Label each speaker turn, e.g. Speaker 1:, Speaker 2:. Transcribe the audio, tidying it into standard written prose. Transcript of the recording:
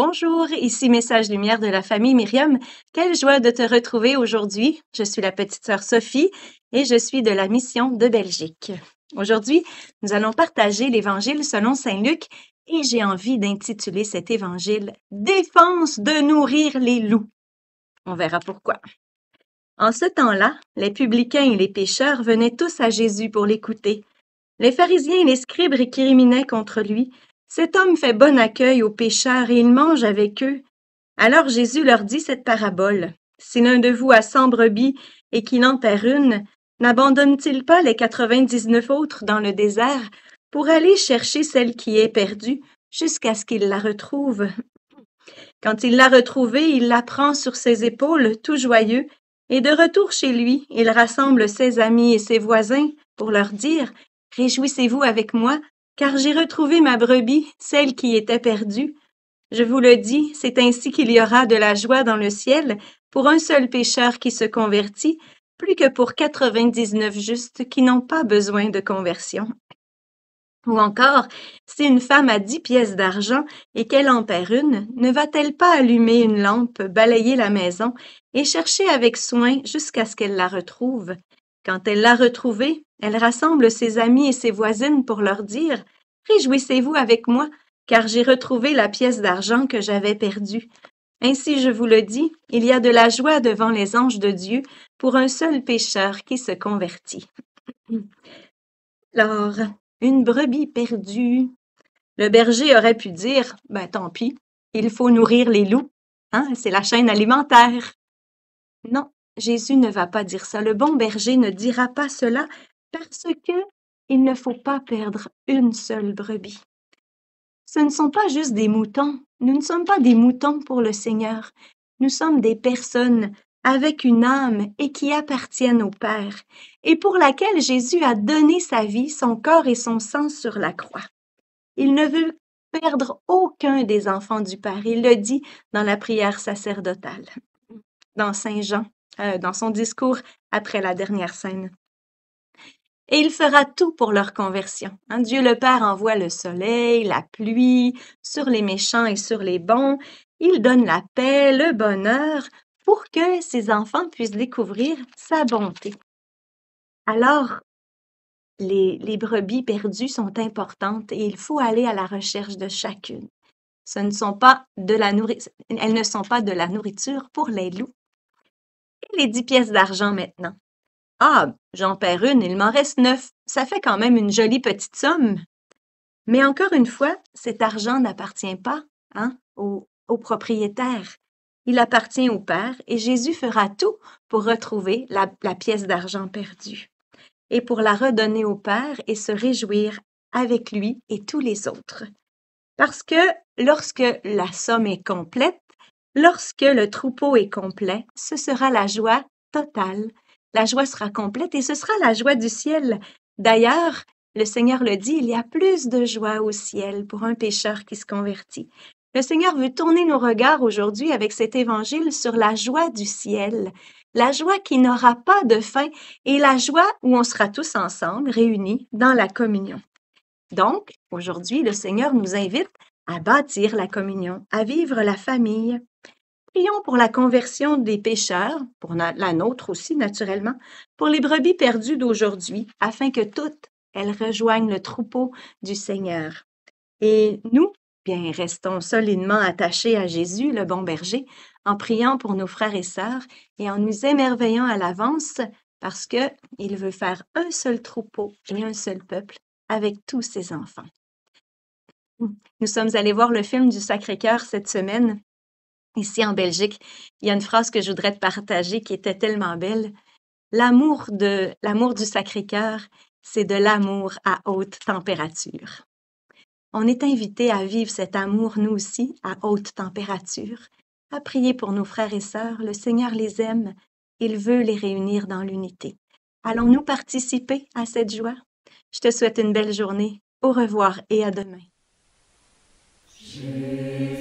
Speaker 1: Bonjour, ici Message Lumière de la famille Myriam. Quelle joie de te retrouver aujourd'hui. Je suis la petite sœur Sophie et je suis de la mission de Belgique. Aujourd'hui, nous allons partager l'Évangile selon Saint Luc et j'ai envie d'intituler cet Évangile « Défense de nourrir les loups ». On verra pourquoi. En ce temps-là, les publicains et les pécheurs venaient tous à Jésus pour l'écouter. Les pharisiens et les scribes récriminaient contre lui. Cet homme fait bon accueil aux pécheurs et il mange avec eux. Alors Jésus leur dit cette parabole. Si l'un de vous a 100 brebis et qu'il en perd une, n'abandonne-t-il pas les 99 autres dans le désert pour aller chercher celle qui est perdue jusqu'à ce qu'il la retrouve? Quand il l'a retrouvée, il la prend sur ses épaules, tout joyeux, et de retour chez lui, il rassemble ses amis et ses voisins pour leur dire « Réjouissez-vous avec moi, car j'ai retrouvé ma brebis, celle qui était perdue. Je vous le dis, c'est ainsi qu'il y aura de la joie dans le ciel pour un seul pécheur qui se convertit, plus que pour 99 justes qui n'ont pas besoin de conversion. » Ou encore, si une femme a 10 pièces d'argent et qu'elle en perd une, ne va-t-elle pas allumer une lampe, balayer la maison et chercher avec soin jusqu'à ce qu'elle la retrouve? Quand elle l'a retrouvée, elle rassemble ses amis et ses voisines pour leur dire « Réjouissez-vous avec moi, car j'ai retrouvé la pièce d'argent que j'avais perdue. » Ainsi, je vous le dis, il y a de la joie devant les anges de Dieu pour un seul pécheur qui se convertit. Alors, une brebis perdue. Le berger aurait pu dire, tant pis, il faut nourrir les loups, hein, c'est la chaîne alimentaire. Non, Jésus ne va pas dire ça. Le bon berger ne dira pas cela parce que il ne faut pas perdre une seule brebis. Ce ne sont pas juste des moutons. Nous ne sommes pas des moutons pour le Seigneur. Nous sommes des personnes avec une âme et qui appartiennent au Père, et pour laquelle Jésus a donné sa vie, son corps et son sang sur la croix. Il ne veut perdre aucun des enfants du Père. Il le dit dans la prière sacerdotale, dans Saint Jean, dans son discours après la dernière scène. Et il fera tout pour leur conversion. Dieu le Père envoie le soleil, la pluie, sur les méchants et sur les bons. Il donne la paix, le bonheur, pour que ses enfants puissent découvrir sa bonté. Alors, les brebis perdues sont importantes et il faut aller à la recherche de chacune. Elles ne sont pas de la nourriture pour les loups. Et les 10 pièces d'argent maintenant. Ah, j'en perds une, il m'en reste 9. Ça fait quand même une jolie petite somme. Mais encore une fois, cet argent n'appartient pas au propriétaire. Il appartient au Père et Jésus fera tout pour retrouver la pièce d'argent perdue et pour la redonner au Père et se réjouir avec lui et tous les autres. Parce que lorsque la somme est complète, lorsque le troupeau est complet, ce sera la joie totale. La joie sera complète et ce sera la joie du ciel. D'ailleurs, le Seigneur le dit, il y a plus de joie au ciel pour un pécheur qui se convertit. Le Seigneur veut tourner nos regards aujourd'hui avec cet évangile sur la joie du ciel, la joie qui n'aura pas de fin et la joie où on sera tous ensemble, réunis dans la communion. Donc, aujourd'hui, le Seigneur nous invite à bâtir la communion, à vivre la famille. Prions pour la conversion des pécheurs, pour la nôtre aussi naturellement, pour les brebis perdues d'aujourd'hui, afin que toutes elles rejoignent le troupeau du Seigneur. Et nous, bien, restons solidement attachés à Jésus, le bon berger, en priant pour nos frères et sœurs et en nous émerveillant à l'avance parce qu'il veut faire un seul troupeau et un seul peuple avec tous ses enfants. Nous sommes allés voir le film du Sacré-Cœur cette semaine. Ici en Belgique, il y a une phrase que je voudrais te partager qui était tellement belle. L'amour du Sacré-Cœur, c'est de l'amour à haute température. On est invité à vivre cet amour, nous aussi, à haute température, à prier pour nos frères et sœurs. Le Seigneur les aime, il veut les réunir dans l'unité. Allons-nous participer à cette joie? Je te souhaite une belle journée. Au revoir et à demain.
Speaker 2: Jésus.